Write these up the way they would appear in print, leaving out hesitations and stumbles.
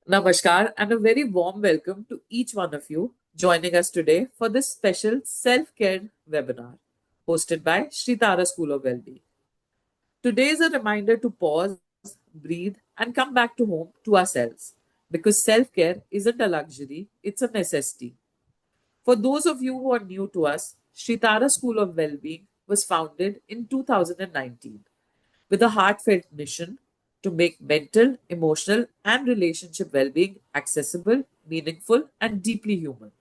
Namaskar and a very warm welcome to each one of you joining us today for this special self-care webinar hosted by Sritara School of Wellbeing. Today is a reminder to pause, breathe and come back to home to ourselves because self-care isn't a luxury, it's a necessity. For those of you who are new to us, Sritara School of Wellbeing was founded in 2019 with a heartfelt mission to make mental, emotional, and relationship well being accessible, meaningful, and deeply human.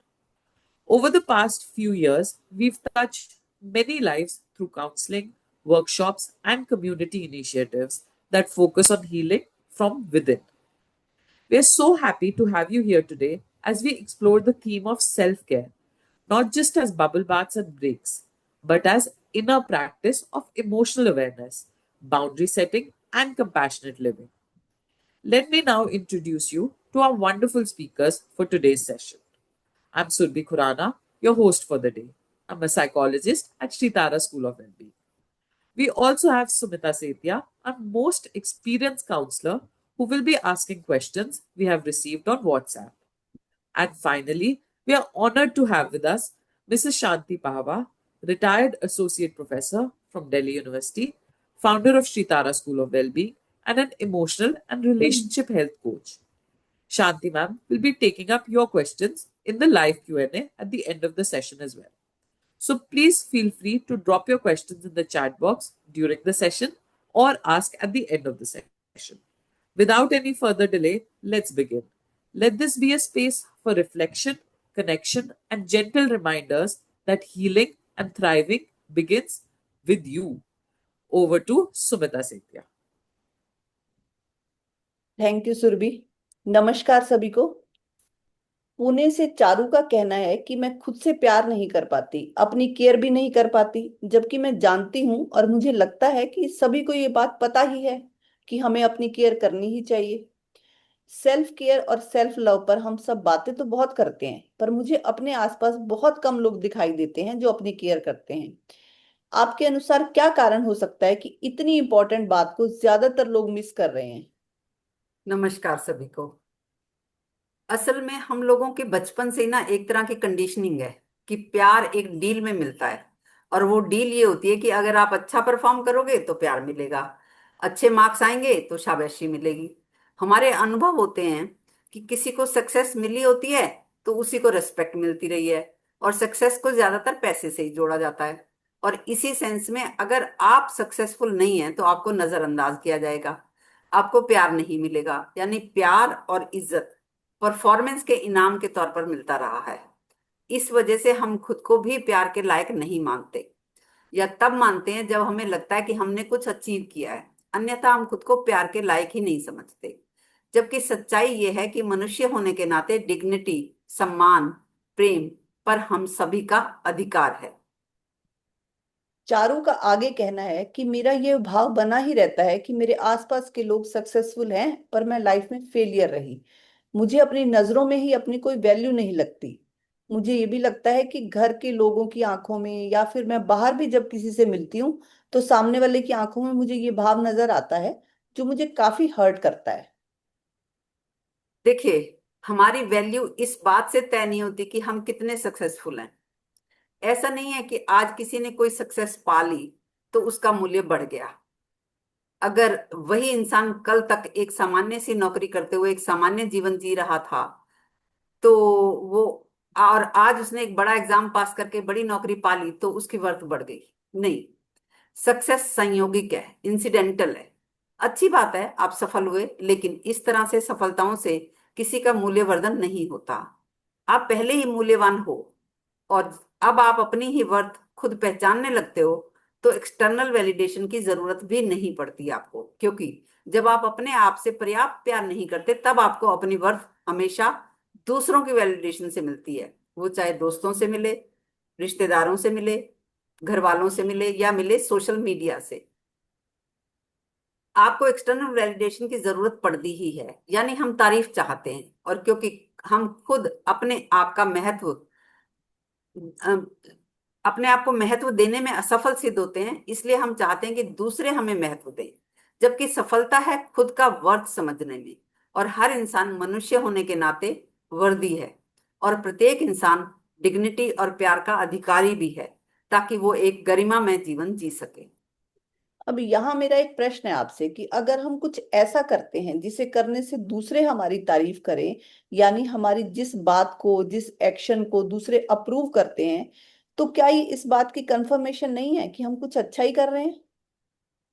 Over the past few years, we've touched many lives through counseling, workshops, and community initiatives that focus on healing from within. We are so happy to have you here today as we explore the theme of self care, not just as bubble baths and breaks, but as inner practice of emotional awareness, boundary setting, and compassionate living. Let me now introduce you to our wonderful speakers for today's session. I'm Surbhi Khurana, your host for the day. I'm a psychologist at Sritara School of Wellbeing. We also have Sumita Setia, our most experienced counselor, who will be asking questions we have received on WhatsApp. And finally, we are honored to have with us Mrs. Shanti Pahwa, retired associate professor from Delhi University, founder of Sritara School of Wellbeing, and an emotional and relationship health coach. Shanti ma'am will be taking up your questions in the live Q&A at the end of the session as well. So please feel free to drop your questions in the chat box during the session or ask at the end of the session. Without any further delay, let's begin. Let this be a space for reflection, connection, and gentle reminders that healing and thriving begins with you. Over to Sumita Setia. Thank you Surabhi. नमस्कार सभी को। पुणे से चारू का कहना है कि मैं खुद से प्यार नहीं कर पाती, अपनी केयर भी नहीं कर पाती, जबकि मैं जानती हूँ और मुझे लगता है कि सभी को ये बात पता ही है कि हमें अपनी केयर करनी ही चाहिए। सेल्फ केयर और सेल्फ लव पर हम सब बातें तो बहुत करते हैं, पर मुझे अपने आसपास बहुत कम लोग दिखाई देते हैं जो अपनी केयर करते हैं। आपके अनुसार क्या कारण हो सकता है कि इतनी इंपॉर्टेंट बात को ज्यादातर लोग मिस कर रहे हैं? नमस्कार सभी को। असल में हम लोगों के बचपन से ही ना एक तरह की कंडीशनिंग है कि प्यार एक डील में मिलता है। और वो डील ये होती है कि अगर आप अच्छा परफॉर्म करोगे तो प्यार मिलेगा, अच्छे मार्क्स आएंगे तो शाबाशी मिलेगी। हमारे अनुभव होते हैं कि किसी को सक्सेस मिली होती है तो उसी को रिस्पेक्ट मिलती रही है, और सक्सेस को ज्यादातर पैसे से ही जोड़ा जाता है। और इसी सेंस में अगर आप सक्सेसफुल नहीं हैं तो आपको नजरअंदाज किया जाएगा, आपको प्यार नहीं मिलेगा। यानी प्यार और इज्जत परफॉर्मेंस के इनाम के तौर पर मिलता रहा है। इस वजह से हम खुद को भी प्यार के लायक नहीं मानते, या तब मानते हैं जब हमें लगता है कि हमने कुछ अचीव किया है, अन्यथा हम खुद को प्यार के लायक ही नहीं समझते। जबकि सच्चाई ये है कि मनुष्य होने के नाते डिग्निटी, सम्मान, प्रेम पर हम सभी का अधिकार है। चारू का आगे कहना है कि मेरा ये भाव बना ही रहता है कि मेरे आसपास के लोग सक्सेसफुल हैं पर मैं लाइफ में फेलियर रही। मुझे अपनी नजरों में ही अपनी कोई वैल्यू नहीं लगती। मुझे ये भी लगता है कि घर के लोगों की आंखों में या फिर मैं बाहर भी जब किसी से मिलती हूँ तो सामने वाले की आंखों में मुझे ये भाव नजर आता है, जो मुझे काफी हर्ट करता है। देखिए, हमारी वैल्यू इस बात से तय नहीं होती कि हम कितने सक्सेसफुल हैं। ऐसा नहीं है कि आज किसी ने कोई सक्सेस पा ली तो उसका मूल्य बढ़ गया। अगर वही इंसान कल तक एक सामान्य सी नौकरी करते हुए एक सामान्य जीवन जी रहा था, तो वो और आज उसने एक बड़ा एग्जाम पास करके बड़ी नौकरी पा ली तो उसकी वर्थ बढ़ गई? नहीं। सक्सेस संयोगिक है, इंसिडेंटल है। अच्छी बात है आप सफल हुए, लेकिन इस तरह से सफलताओं से किसी का मूल्यवर्धन नहीं होता। आप पहले ही मूल्यवान हो, और अब आप अपनी ही वर्थ खुद पहचानने लगते हो तो एक्सटर्नल वैलिडेशन की जरूरत भी नहीं पड़ती आपको, क्योंकि जब आप अपने आप से पर्याप्त प्यार नहीं करते तब आपको अपनी वर्थ हमेशा दूसरों की वैलिडेशन से मिलती है। वो चाहे दोस्तों से मिले, रिश्तेदारों से मिले, घर वालों से मिले, या मिले सोशल मीडिया से। आपको एक्सटर्नल वैलिडेशन की जरूरत पड़ती ही है, यानी हम तारीफ चाहते हैं। और क्योंकि हम खुद अ, अपने आप को महत्व देने में असफल सिद्ध होते हैं, इसलिए हम चाहते हैं कि दूसरे हमें महत्व दें। जबकि सफलता है खुद का वर्थ समझने में, और हर इंसान मनुष्य होने के नाते वर्दी है, और प्रत्येक इंसान डिग्निटी और प्यार का अधिकारी भी है, ताकि वो एक गरिमामय जीवन जी सके। अब यहाँ मेरा एक प्रश्न है आपसे कि अगर हम कुछ ऐसा करते हैं जिसे करने से दूसरे हमारी तारीफ करें, यानी हमारी जिस बात को, जिस एक्शन को दूसरे अप्रूव करते हैं, तो क्या ये इस बात की कंफर्मेशन नहीं है कि हम कुछ अच्छा ही कर रहे हैं?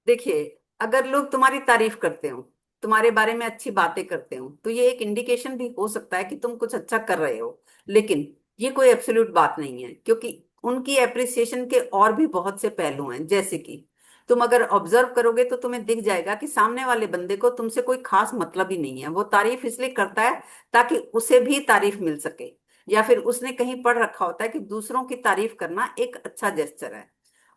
देखिए, अगर लोग तुम्हारी तारीफ करते हो, तुम्हारे बारे में अच्छी बातें करते हो, तो ये एक इंडिकेशन भी हो सकता है कि तुम कुछ अच्छा कर रहे हो। लेकिन ये कोई एब्सोल्यूट बात नहीं है, क्योंकि उनकी एप्रिसिएशन के और भी बहुत से पहलू हैं। जैसे कि तुम अगर ऑब्जर्व करोगे तो तुम्हें दिख जाएगा कि सामने वाले बंदे को तुमसे कोई खास मतलब ही नहीं है। वो तारीफ इसलिए करता है ताकि उसे भी तारीफ मिल सके, या फिर उसने कहीं पढ़ रखा होता है कि दूसरों की तारीफ करना एक अच्छा जेस्चर है।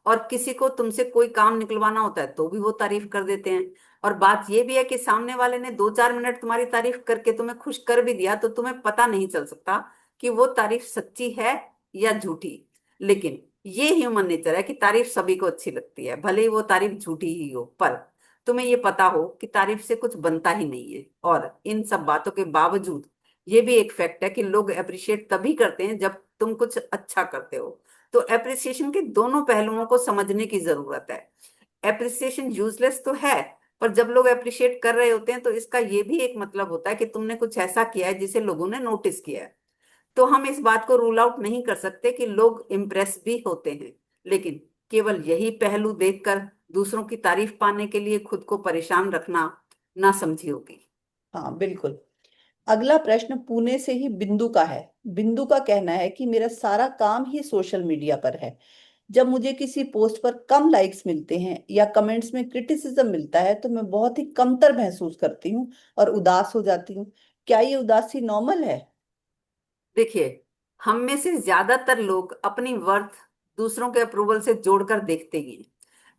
और किसी को तुमसे कोई काम निकलवाना होता है तो भी वो तारीफ कर देते हैं। और बात ये भी है कि सामने वाले ने 2-4 मिनट तुम्हारी तारीफ करके तुम्हें खुश कर भी दिया, तो तुम्हें पता नहीं चल सकता कि वो तारीफ सच्ची है या झूठी। लेकिन ये ह्यूमन नेचर है कि तारीफ सभी को अच्छी लगती है, भले ही वो तारीफ झूठी ही हो। पर तुम्हें ये पता हो कि तारीफ से कुछ बनता ही नहीं है। और इन सब बातों के बावजूद ये भी एक फैक्ट है कि लोग अप्रिशिएट तभी करते हैं जब तुम कुछ अच्छा करते हो। तो एप्रिसिएशन के दोनों पहलुओं को समझने की जरूरत है। एप्रिसिएशन यूजलेस तो है, पर जब लोग अप्रिशिएट कर रहे होते हैं तो इसका ये भी एक मतलब होता है कि तुमने कुछ ऐसा किया है जिसे लोगों ने नोटिस किया है। तो हम इस बात को रूल आउट नहीं कर सकते कि लोग इम्प्रेस भी होते हैं, लेकिन केवल यही पहलू देखकर दूसरों की तारीफ पाने के लिए खुद को परेशान रखना ना समझी होगी। हाँ, बिल्कुल। अगला प्रश्न पुणे से ही बिंदु का है। बिंदु का कहना है कि मेरा सारा काम ही सोशल मीडिया पर है। जब मुझे किसी पोस्ट पर कम लाइक्स मिलते हैं या कमेंट्स में क्रिटिसिज्म मिलता है तो मैं बहुत ही कमतर महसूस करती हूँ और उदास हो जाती हूँ। क्या ये उदासी नॉर्मल है? देखिए, हम में से ज्यादातर लोग अपनी वर्थ दूसरों के अप्रूवल से जोड़कर देखते ही हैं।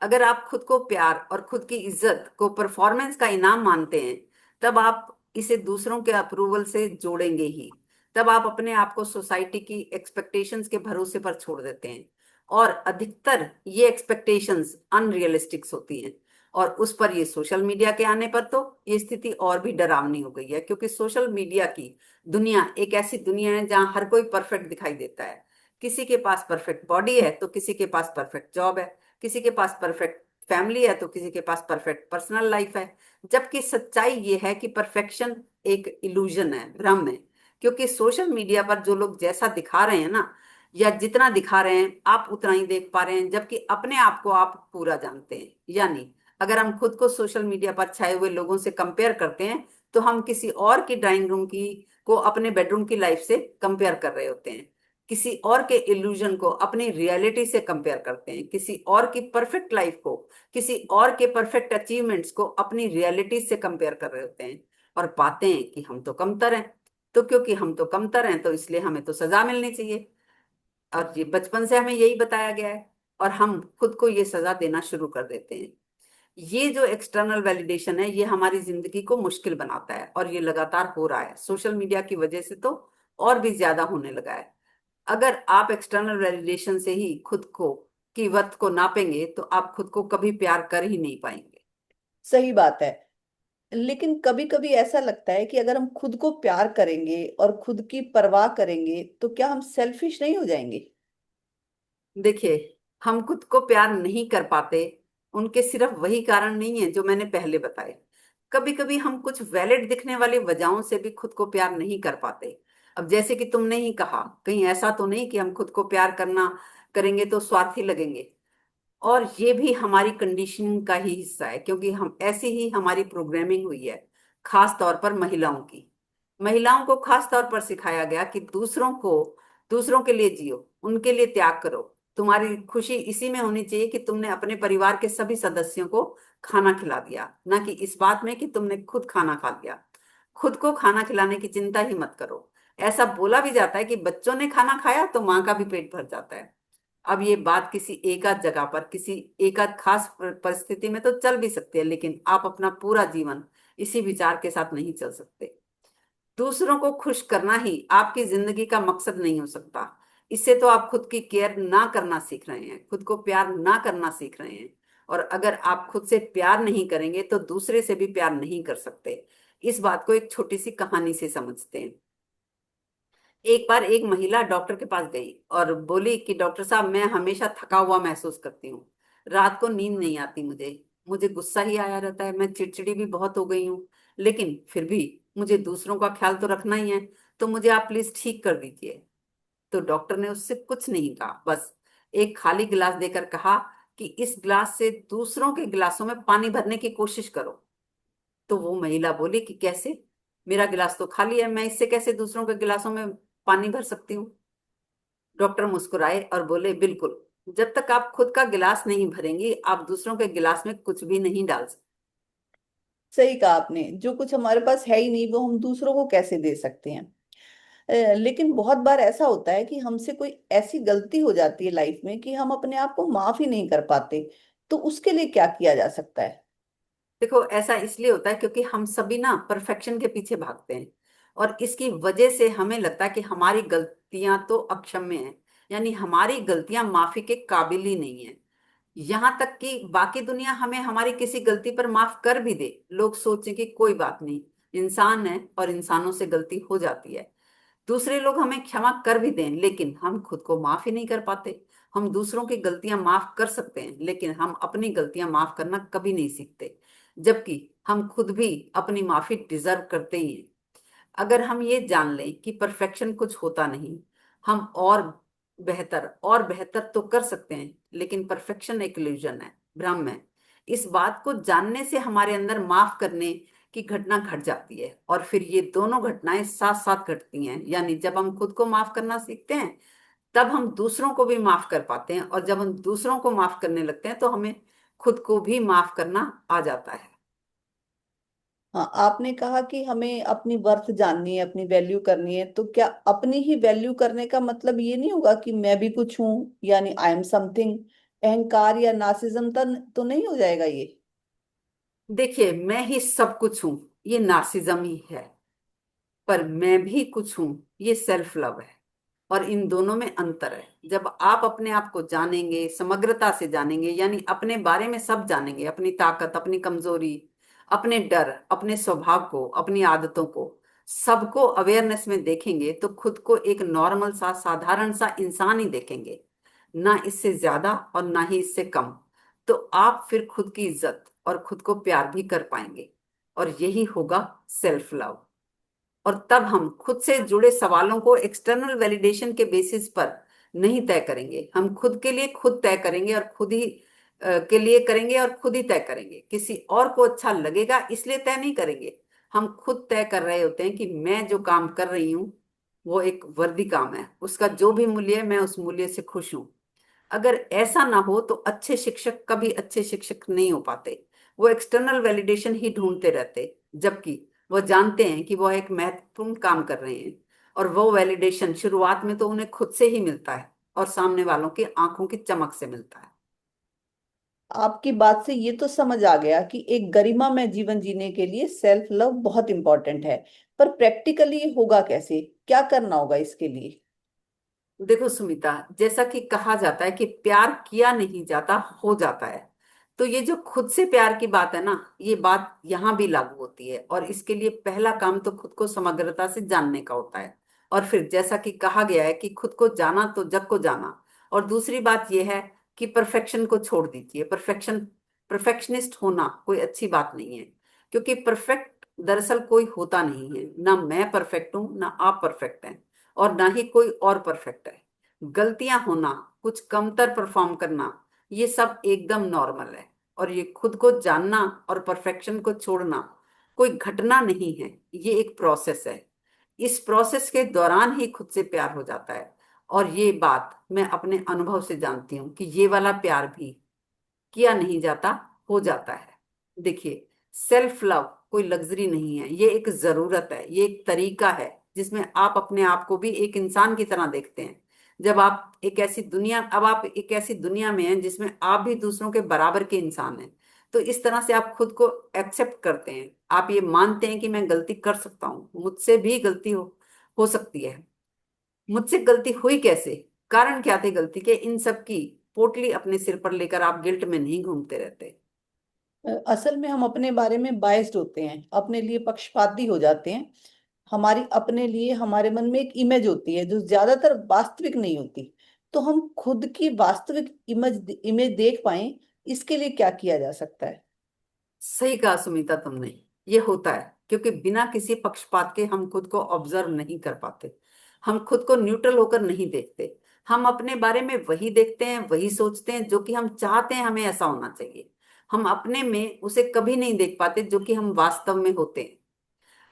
अगर आप खुद को प्यार और खुद की इज्जत को परफॉर्मेंस का इनाम मानते हैं, तब आप इसे दूसरों के अप्रूवल से जोड़ेंगे ही। तब आप अपने आप को सोसाइटी की एक्सपेक्टेशंस के भरोसे पर छोड़ देते हैं, और अधिकतर ये एक्सपेक्टेशंस अनरियलिस्टिक्स होती हैं। और उस पर ये सोशल मीडिया के आने पर तो ये स्थिति और भी डरावनी हो गई है, क्योंकि सोशल मीडिया की दुनिया एक ऐसी दुनिया है जहां हर कोई परफेक्ट दिखाई देता है। किसी के पास परफेक्ट बॉडी है तो किसी के पास परफेक्ट जॉब है, किसी के पास परफेक्ट फैमिली है तो किसी के पास परफेक्ट पर्सनल लाइफ है। जबकि सच्चाई ये है कि परफेक्शन एक इल्यूजन है, भ्रम है। क्योंकि सोशल मीडिया पर जो लोग जैसा दिखा रहे हैं ना, या जितना दिखा रहे हैं आप उतना ही देख पा रहे हैं, जबकि अपने आप को आप पूरा जानते हैं। यानी अगर हम खुद को सोशल मीडिया पर छाए हुए लोगों से कंपेयर करते हैं, तो हम किसी और की ड्राइंग रूम की को अपने बेडरूम की लाइफ से कंपेयर कर रहे होते हैं। किसी और के इल्यूजन को अपनी रियलिटी से कंपेयर करते हैं, किसी और की परफेक्ट लाइफ को, किसी और के परफेक्ट अचीवमेंट्स को अपनी रियलिटी से कंपेयर कर रहे होते हैं। और पाते हैं कि हम तो कमतर हैं। तो क्योंकि हम तो कमतर हैं तो इसलिए हमें तो सजा मिलनी चाहिए। और ये बचपन से हमें यही बताया गया है, और हम खुद को ये सजा देना शुरू कर देते हैं। ये जो एक्सटर्नल वैलिडेशन है, ये हमारी जिंदगी को मुश्किल बनाता है, और ये लगातार हो रहा है सोशल मीडिया की वजह से, तो और भी ज्यादा होने लगा है। अगर आप एक्सटर्नल वैलिडेशन से ही खुद को की वर्थ को नापेंगे तो आप खुद को कभी प्यार कर ही नहीं पाएंगे। सही बात है। लेकिन कभी कभी ऐसा लगता है कि अगर हम खुद को प्यार करेंगे और खुद की परवाह करेंगे तो क्या हम सेल्फिश नहीं हो जाएंगे? देखिए, हम खुद को प्यार नहीं कर पाते, उनके सिर्फ वही कारण नहीं है जो मैंने पहले बताए। कभी कभी हम कुछ वैलिड दिखने वाली वजहों से भी खुद को प्यार नहीं कर पाते। अब जैसे कि तुमने ही कहा, कहीं ऐसा तो नहीं कि हम खुद को प्यार करना करेंगे तो स्वार्थी लगेंगे। और ये भी हमारी कंडीशनिंग का ही हिस्सा है, क्योंकि हम ऐसी ही हमारी प्रोग्रामिंग हुई है। खास तौर पर महिलाओं की, महिलाओं को खास तौर पर सिखाया गया कि दूसरों के लिए जियो, उनके लिए त्याग करो। तुम्हारी खुशी इसी में होनी चाहिए कि तुमने अपने परिवार के सभी सदस्यों को खाना खिला दिया, ना कि इस बात में कि तुमने खुद खाना खा लिया। खुद को खाना खिलाने की चिंता ही मत करो। ऐसा बोला भी जाता है कि बच्चों ने खाना खाया तो माँ का भी पेट भर जाता है। अब ये बात किसी एकाध जगह पर, किसी एकाध खास परिस्थिति में तो चल भी सकती है, लेकिन आप अपना पूरा जीवन इसी विचार के साथ नहीं चल सकते। दूसरों को खुश करना ही आपकी जिंदगी का मकसद नहीं हो सकता। इससे तो आप खुद की केयर ना करना सीख रहे हैं, खुद को प्यार ना करना सीख रहे हैं। और अगर आप खुद से प्यार नहीं करेंगे तो दूसरे से भी प्यार नहीं कर सकते। इस बात को एक छोटी सी कहानी से समझते हैं। एक बार एक महिला डॉक्टर के पास गई और बोली कि डॉक्टर साहब, मैं हमेशा थका हुआ महसूस करती हूँ। रात को नींद नहीं आती मुझे, मुझे गुस्सा ही आया रहता है, मैं चिड़चिड़ी भी बहुत हो गई हूँ, लेकिन फिर भी मुझे दूसरों का ख्याल तो रखना ही है, तो मुझे आप प्लीज ठीक कर दीजिए। तो डॉक्टर ने उससे कुछ नहीं कहा, बस एक खाली गिलास देकर कहा कि इस गिलास से दूसरों के गिलासों में पानी भरने की कोशिश करो। तो वो महिला बोली कि कैसे, मेरा गिलास तो खाली है, मैं इससे कैसे दूसरों के गिलासों में पानी भर सकती हूँ। डॉक्टर मुस्कुराए और बोले, बिल्कुल, जब तक आप खुद का गिलास नहीं भरेंगी आप दूसरों के गिलास में कुछ भी नहीं डाल सकते। सही कहा आपने, जो कुछ हमारे पास है ही नहीं वो हम दूसरों को कैसे दे सकते हैं। लेकिन बहुत बार ऐसा होता है कि हमसे कोई ऐसी गलती हो जाती है लाइफ में कि हम अपने आप को माफ ही नहीं कर पाते। तो उसके लिए क्या किया जा सकता है? देखो, ऐसा इसलिए होता है क्योंकि हम सभी ना परफेक्शन के पीछे भागते हैं, और इसकी वजह से हमें लगता है कि हमारी गलतियां तो अक्षम्य हैं, यानी हमारी गलतियां माफी के काबिल ही नहीं है। यहाँ तक कि बाकी दुनिया हमें हमारी किसी गलती पर माफ कर भी दे, लोग सोचें कि कोई बात नहीं, इंसान है और इंसानों से गलती हो जाती है। दूसरे लोग हमें क्षमा कर भी दें, लेकिन हम खुद को माफ ही नहीं कर पाते। हम दूसरों की गलतियां माफ कर सकते हैं, लेकिन हम अपनी गलतियां माफ करना कभी नहीं सीखते, जबकि हम खुद भी अपनी माफी डिजर्व करते ही हैं। अगर हम ये जान लें कि परफेक्शन कुछ होता नहीं, हम और बेहतर तो कर सकते हैं, लेकिन परफेक्शन एक इल्यूजन है, भ्रम है। इस बात को जानने से हमारे अंदर माफ करने की घटना घट जाती है, और फिर ये दोनों घटनाएं साथ साथ घटती हैं, यानी जब हम खुद को माफ करना सीखते हैं तब हम दूसरों को भी माफ कर पाते हैं, और जब हम दूसरों को माफ करने लगते हैं तो हमें खुद को भी माफ करना आ जाता है। हाँ, आपने कहा कि हमें अपनी वर्थ जाननी है, अपनी वैल्यू करनी है। तो क्या अपनी ही वैल्यू करने का मतलब ये नहीं होगा कि मैं भी कुछ हूं, यानी आई एम समथिंग? अहंकार या नार्सिज्म तो नहीं हो जाएगा ये? देखिए, मैं ही सब कुछ हूं, ये नार्सिज्म ही है। पर मैं भी कुछ हूं, ये सेल्फ लव है। और इन दोनों में अंतर है। जब आप अपने आप को जानेंगे, समग्रता से जानेंगे, यानी अपने बारे में सब जानेंगे, अपनी ताकत, अपनी कमजोरी, अपने डर, अपने स्वभाव को, अपनी आदतों को, सबको अवेयरनेस में देखेंगे, तो खुद को एक नॉर्मल सा, साधारण सा इंसान ही देखेंगे, ना इससे ज्यादा और ना ही इससे कम। तो आप फिर खुद की इज्जत और खुद को प्यार भी कर पाएंगे, और यही होगा सेल्फ लव। और तब हम खुद से जुड़े सवालों को एक्सटर्नल वैलिडेशन के बेसिस पर नहीं तय करेंगे, हम खुद के लिए खुद तय करेंगे, और खुद ही के लिए करेंगे और खुद ही तय करेंगे। किसी और को अच्छा लगेगा इसलिए तय नहीं करेंगे। हम खुद तय कर रहे होते हैं कि मैं जो काम कर रही हूँ वो एक वर्दी काम है, उसका जो भी मूल्य है मैं उस मूल्य से खुश हूँ। अगर ऐसा ना हो तो अच्छे शिक्षक कभी अच्छे शिक्षक नहीं हो पाते, वो एक्सटर्नल वैलिडेशन ही ढूंढते रहते, जबकि वो जानते हैं कि वो एक महत्वपूर्ण काम कर रहे हैं। और वो वैलिडेशन शुरुआत में तो उन्हें खुद से ही मिलता है, और सामने वालों की आंखों की चमक से मिलता है। आपकी बात से ये तो समझ आ गया कि एक गरिमामय जीवन जीने के लिए सेल्फ लव बहुत इंपॉर्टेंट है। पर प्रैक्टिकली ये होगा कैसे? क्या करना होगा इसके लिए? देखो सुमिता, जैसा कि कहा जाता है कि प्यार किया नहीं जाता, हो जाता है। तो ये जो खुद से प्यार की बात है ना, ये बात यहाँ भी लागू होती है, और इसके लिए पहला काम तो खुद को समग्रता से जानने का होता है। और फिर जैसा कि कहा गया है कि खुद को जाना तो जग को जाना। और दूसरी बात यह है कि परफेक्शन को छोड़ दीजिए। परफेक्शनिस्ट होना कोई अच्छी बात नहीं है, क्योंकि परफेक्ट दरअसल कोई होता नहीं है। ना मैं परफेक्ट हूं, ना आप परफेक्ट हैं, और ना ही कोई और परफेक्ट है। गलतियां होना, कुछ कमतर परफॉर्म करना, ये सब एकदम नॉर्मल है। और ये खुद को जानना और परफेक्शन को छोड़ना कोई घटना नहीं है, ये एक प्रोसेस है। इस प्रोसेस के दौरान ही खुद से प्यार हो जाता है। और ये बात मैं अपने अनुभव से जानती हूँ कि ये वाला प्यार भी किया नहीं जाता, हो जाता है। देखिए, सेल्फ लव कोई लग्जरी नहीं है, ये एक जरूरत है, ये एक तरीका है जिसमें आप अपने आप को भी एक इंसान की तरह देखते हैं। अब आप एक ऐसी दुनिया में हैं जिसमें आप भी दूसरों के बराबर के इंसान हैं। तो इस तरह से आप खुद को एक्सेप्ट करते हैं, आप ये मानते हैं कि मैं गलती कर सकता हूँ, मुझसे भी गलती हो सकती है। मुझसे गलती हुई कैसे, कारण क्या थे गलती के, इन सब की पोटली अपने सिर पर लेकर आप गिल्ट में नहीं घूमते रहते। असल में हम अपने बारे में बायस्ड होते हैं, अपने लिए पक्षपाती हो जाते हैं। हमारी अपने लिए हमारे मन में एक इमेज होती है जो ज्यादातर वास्तविक नहीं होती। तो हम खुद की वास्तविक इमेज इमेज देख पाए, इसके लिए क्या किया जा सकता है? सही कहा सुमिता तुमने। ये होता है क्योंकि बिना किसी पक्षपात के हम खुद को ऑब्जर्व नहीं कर पाते। हम खुद को न्यूट्रल होकर नहीं देखते। हम अपने बारे में वही देखते हैं, वही सोचते हैं जो कि हम चाहते हैं हमें ऐसा होना चाहिए। हम अपने में उसे कभी नहीं देख पाते जो कि हम वास्तव में होते हैं।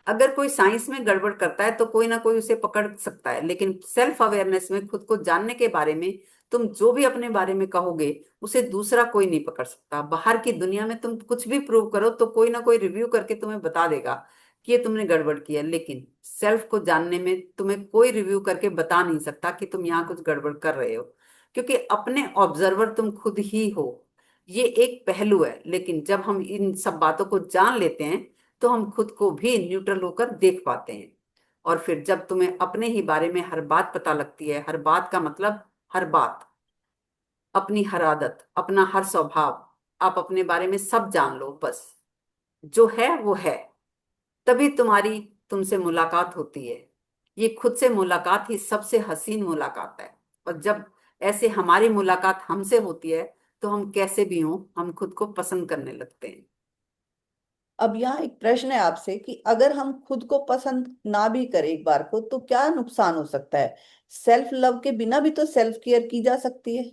अगर कोई साइंस में गड़बड़ करता है तो कोई ना कोई उसे पकड़ सकता है, लेकिन सेल्फ अवेयरनेस में, खुद को जानने के बारे में, तुम जो भी अपने बारे में कहोगे उसे दूसरा कोई नहीं पकड़ सकता। बाहर की दुनिया में तुम कुछ भी प्रूव करो तो कोई ना कोई रिव्यू करके तुम्हें बता देगा कि ये तुमने गड़बड़ किया, लेकिन सेल्फ को जानने में तुम्हें कोई रिव्यू करके बता नहीं सकता कि तुम यहाँ कुछ गड़बड़ कर रहे हो, क्योंकि अपने ऑब्जर्वर तुम खुद ही हो। ये एक पहलू है, लेकिन जब हम इन सब बातों को जान लेते हैं तो हम खुद को भी न्यूट्रल होकर देख पाते हैं। और फिर जब तुम्हें अपने ही बारे में हर बात पता लगती है, हर बात का मतलब हर बात, अपनी हर आदत, अपना हर स्वभाव, आप अपने बारे में सब जान लो, बस जो है वो है, तभी तुम्हारी तुमसे मुलाकात होती है। ये खुद से मुलाकात ही सबसे हसीन मुलाकात है। और जब ऐसे हमारी मुलाकात हमसे होती है तो हम कैसे भी हों, हम खुद को पसंद करने लगते हैं। अब यहाँ एक प्रश्न है आपसे कि अगर हम खुद को पसंद ना भी करें एक बार को, तो क्या नुकसान हो सकता है? सेल्फ लव के बिना भी तो सेल्फ केयर की जा सकती है।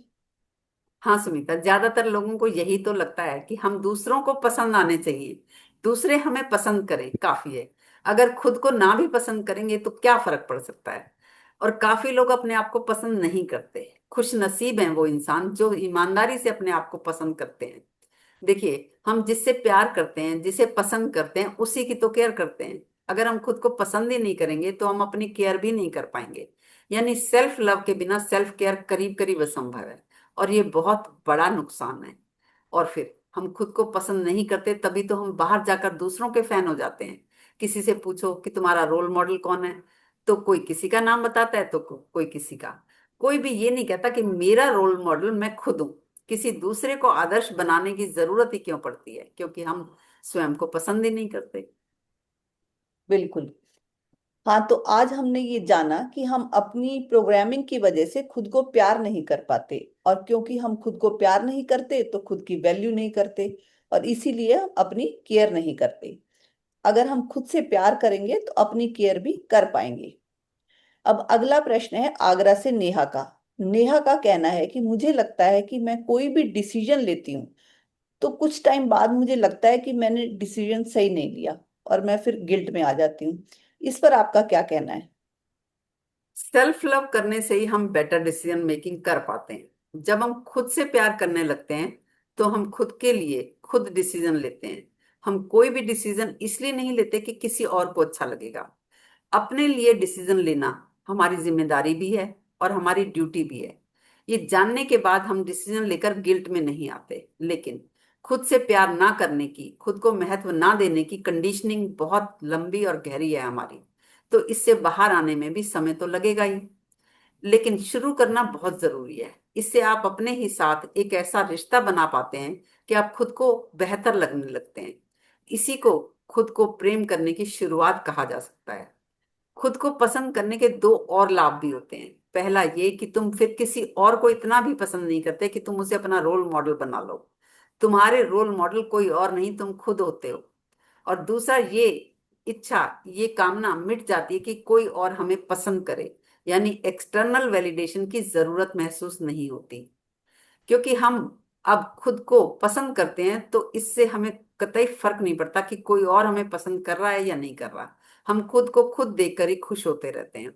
हाँ सुमिता, ज्यादातर लोगों को यही तो लगता है कि हम दूसरों को पसंद आने चाहिए, दूसरे हमें पसंद करें काफी है। अगर खुद को ना भी पसंद करेंगे तो क्या फर्क पड़ सकता है। और काफी लोग अपने आप को पसंद नहीं करते। खुश नसीब हैं वो इंसान जो ईमानदारी से अपने आप को पसंद करते हैं। देखिए, हम जिससे प्यार करते हैं, जिसे पसंद करते हैं, उसी की तो केयर करते हैं। अगर हम खुद को पसंद ही नहीं करेंगे तो हम अपनी केयर भी नहीं कर पाएंगे। यानी सेल्फ लव के बिना सेल्फ केयर करीब करीब असंभव है, और ये बहुत बड़ा नुकसान है। और फिर हम खुद को पसंद नहीं करते तभी तो हम बाहर जाकर दूसरों के फैन हो जाते हैं। किसी से पूछो कि तुम्हारा रोल मॉडल कौन है, तो कोई किसी का नाम बताता है तो कोई किसी का। कोई भी ये नहीं कहता कि मेरा रोल मॉडल मैं खुद हूं। किसी दूसरे को आदर्श बनाने की जरूरत ही क्यों पड़ती है, क्योंकि हम स्वयं को पसंद ही नहीं करते। बिल्कुल। हाँ, तो आज हमने ये जाना कि हम अपनी प्रोग्रामिंग की वजह से खुद को प्यार नहीं कर पाते, और क्योंकि हम खुद को प्यार नहीं करते तो खुद की वैल्यू नहीं करते, और इसीलिए हम अपनी केयर नहीं करते। अगर हम खुद से प्यार करेंगे तो अपनी केयर भी कर पाएंगे। अब अगला प्रश्न है आगरा से नेहा का। नेहा का कहना है कि मुझे लगता है कि मैं कोई भी डिसीजन लेती हूँ तो कुछ टाइम बाद मुझे लगता है कि मैंने डिसीजन सही नहीं लिया, और मैं फिर गिल्ट में आ जाती हूँ। इस पर आपका क्या कहना है? सेल्फ लव करने से ही हम बेटर डिसीजन मेकिंग कर पाते हैं। जब हम खुद से प्यार करने लगते हैं तो हम खुद के लिए खुद डिसीजन लेते हैं। हम कोई भी डिसीजन इसलिए नहीं लेते कि किसी और को अच्छा लगेगा। अपने लिए डिसीजन लेना हमारी जिम्मेदारी भी है और हमारी ड्यूटी भी है। ये जानने के बाद हम डिसीजन लेकर गिल्ट में नहीं आते, लेकिन खुद से प्यार ना करने की, खुद को महत्व ना देने की कंडीशनिंग बहुत लंबी और गहरी है हमारी। तो इससे बाहर आने में भी समय तो लगेगा ही, लेकिन शुरू करना बहुत जरूरी है। इससे आप अपने ही साथ एक ऐसा रिश्ता बना पाते हैं कि आप खुद को बेहतर लगने लगते हैं। इसी को खुद को प्रेम करने की शुरुआत कहा जा सकता है। खुद को पसंद करने के दो और लाभ भी होते हैं। पहला ये कि तुम फिर किसी और को इतना भी पसंद नहीं करते कि तुम उसे अपना रोल मॉडल बना लो। तुम्हारे रोल मॉडल कोई और नहीं, तुम खुद होते हो। और दूसरा, ये इच्छा, ये कामना मिट जाती है कि कोई और हमें पसंद करे। यानी एक्सटर्नल वैलिडेशन की जरूरत महसूस नहीं होती, क्योंकि हम अब खुद को पसंद करते हैं तो इससे हमें कतई फर्क नहीं पड़ता कि कोई और हमें पसंद कर रहा है या नहीं कर रहा। हम खुद को खुद देखकर ही खुश होते रहते हैं।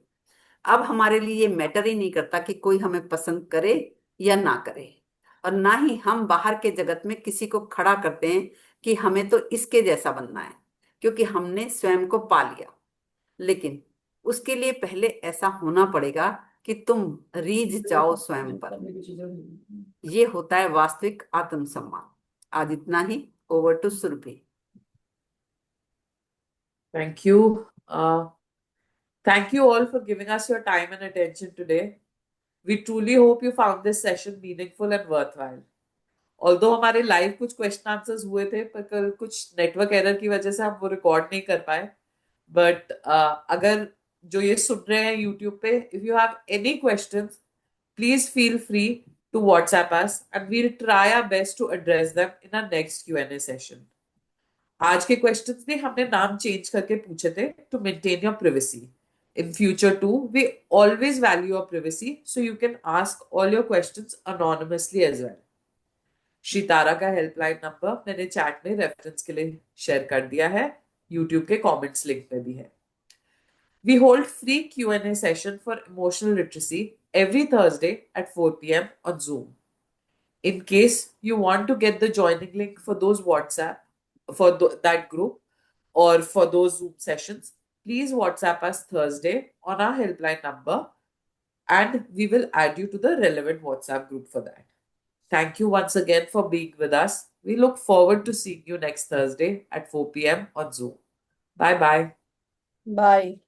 अब हमारे लिए ये मैटर ही नहीं करता कि कोई हमें पसंद करे या ना करे। और ना ही हम बाहर के जगत में किसी को खड़ा करते हैं कि हमें तो इसके जैसा बनना है, क्योंकि हमने स्वयं को पा लिया। लेकिन उसके लिए पहले ऐसा होना पड़ेगा कि तुम रीझ जाओ स्वयं पर। ये होता है वास्तविक आत्मसम्मान। आज इतना ही। Over to Surabhi. Thank you. Thank you all for giving us your time and attention today. We truly hope you found this session meaningful and worthwhile. Although हमारे लाइव कुछ क्वेश्चन आंसर्स हुए थे, पर कल कुछ नेटवर्क एरर की वजह से हम वो रिकॉर्ड नहीं कर पाए। बट अगर जो ये सुन रहे हैं यूट्यूब पे, if you have any questions, please feel free to WhatsApp us and we'll try our best to address them in our next Q&A session. आज के क्वेश्चंस भी हमने नाम चेंज करके पूछे थे to maintain your privacy. In future too, we always value your privacy, so you can ask all your questions anonymously as well. श्रीतारा का helpline number मैंने चैट में रेफरेंस के लिए शेयर कर दिया है, यूट्यूब के कमेंट्स लिंक में भी है। We hold free Q&A session for emotional literacy every Thursday at 4 p.m. on Zoom. In case you want to get the joining link for those WhatsApp, for that group or for those Zoom sessions, please WhatsApp us Thursday on our helpline number and we will add you to the relevant WhatsApp group for that. Thank you once again for being with us. We look forward to seeing you next Thursday at 4 p.m. on Zoom. Bye bye. Bye.